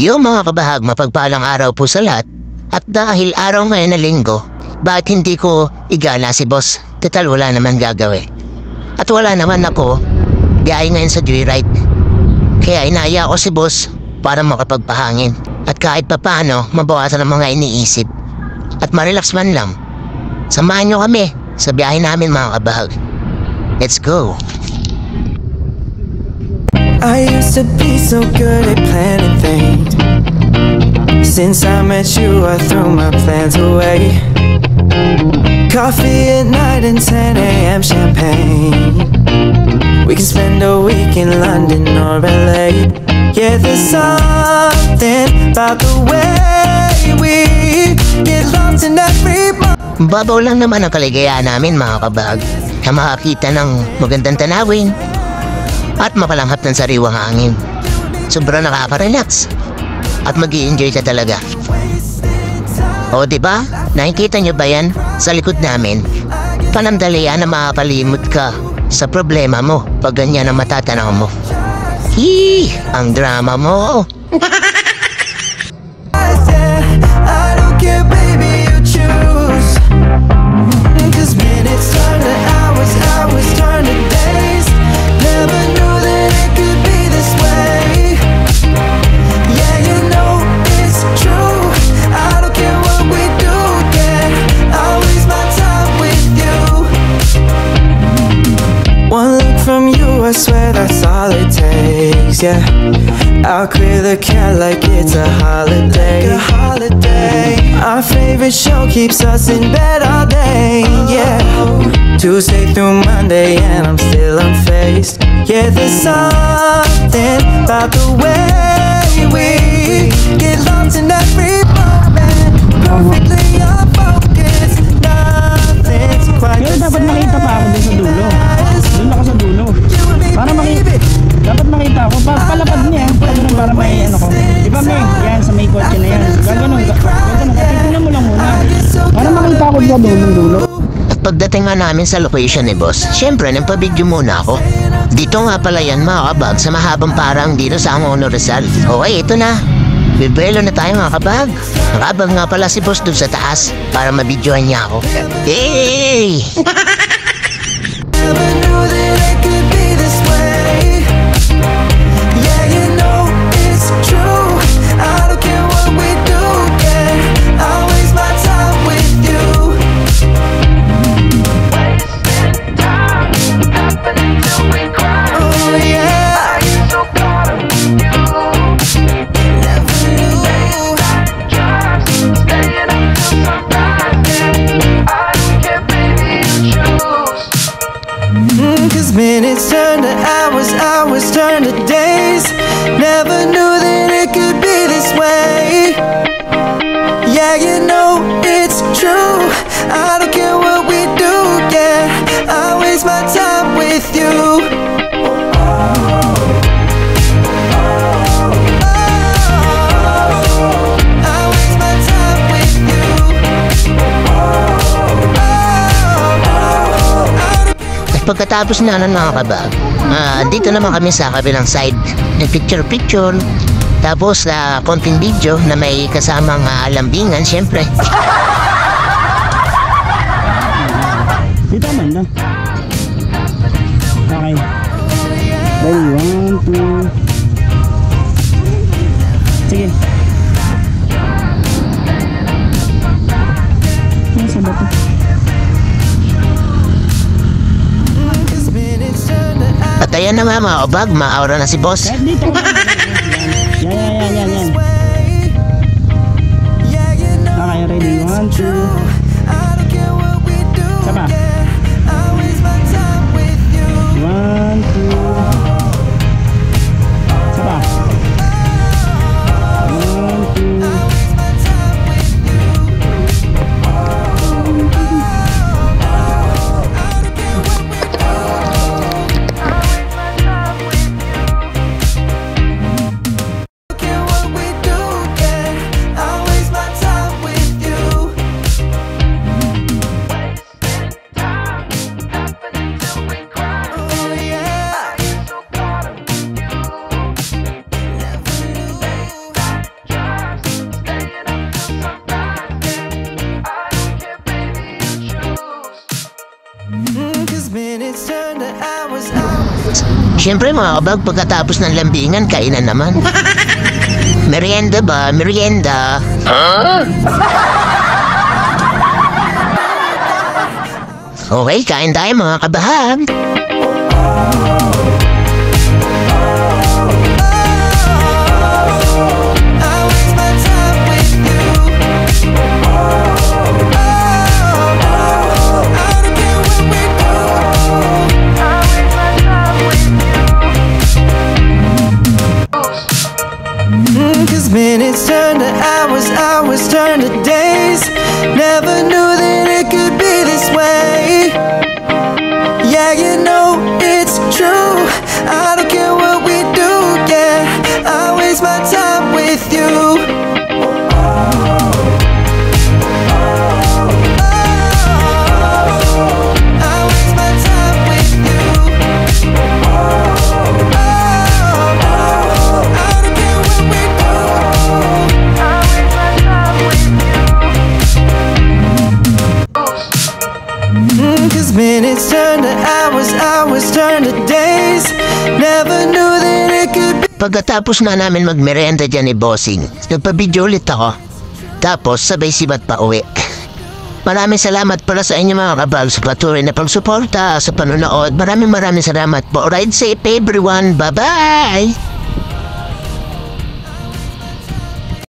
Yung mga kabahag, mapagpalang araw po sa lahat. At dahil araw ngayon na linggo, bakit hindi ko igala si boss? Total wala naman gagawin. At wala naman ako gaya ngayon sa joyride. Kaya inaya ko si boss para makapagpahangin. At kahit papaano, mabawasan ang mga iniisip. At marelax man lang. Samahan nyo kami sa biyahe namin mga kabahag. Let's go! I used to be so good at planning things. Since I met you, I threw my plans away. Coffee at night and 10 a.m. champagne. We can spend a week in London or LA. Yeah, there's something about the way we get lost in every moment. Babaw lang naman ang kaligayahan namin mga kabahag. Na makakita ng magandang tanawin at mapalanghap ng sariwang hangin. Sobrang nakaka-relax at mag-i-enjoy ka talaga. O diba? Nakikita nyo ba yan sa likod namin? Panandalian na makakalimot ka sa problema mo pag ganyan ang matatanaw mo. Hii! Ang drama mo! I swear that's all it takes, yeah. I'll clear the cat like it's a holiday. Our favorite show keeps us in bed all day, yeah. Tuesday through Monday and I'm still unfazed. Yeah, there's something about the way we get lost in every moment. Perfectly unfocused, nothing's quite the same. Dapat makita pa ako dun sa dulo. Dun ako sa dulo. Para makita. Dapat makita ako. Palapad niya. Para may ano ko. Diba may? Yan sa may kotse na yan. Gaganon. Titignan mo lang muna. Para makita ako sa dulo. At pagdating nga namin sa location ni boss, syempre nagpa-video muna ako. Dito nga pala yan mga kabag sa mahabang parang dito sa Angono Rizal. Okay, ito na. Bibelo na tayo mga kabag. Nakabag nga pala si boss dun sa taas para mabidyohan niya ako. Hey! Minutes turn to hours, hours turn to days. Never knew that it could be this way. Yeah, you know it's true. I don't care what we do, yeah. I waste my time with you. Pagkatapos na ng mga kabag, dito naman kami sa kabilang side. Nag-picture-picture. Tapos konting video na may kasamang lambingan, syempre. Dito naman na. Okay. Ready, 1, 2. Sige. Ano sa bato? At ayan na mga kabag, maaura na si boss. Dito. Yan. Okay, ready, 1, 2. Saba. 1, 2. Saba. 1, 2. Siyempre mga kabag, pagkatapos ng lambingan, kainan naman. Merienda ba? Merienda. Okay, kain tayo mga kabahan. Cause minutes turn to hours, hours turn to days. Never knew that it could be this way. Yeah, you know it's true. I don't care what we do, yeah, I waste my time with you. I waste my time with you. I don't care what we do. I waste my time with you. Cause minutes turn to hours, hours turn to days. Never knew that it could be. Pagkatapos na namin magmerenda dyan ni Bossing, nagpa-video ulit ako. Tapos sabay sibat pa uwi. Maraming salamat pala sa inyo mga kabag sa patuloy na pagsuporta sa panonood. Maraming salamat po. Ride safe everyone. Bye-bye!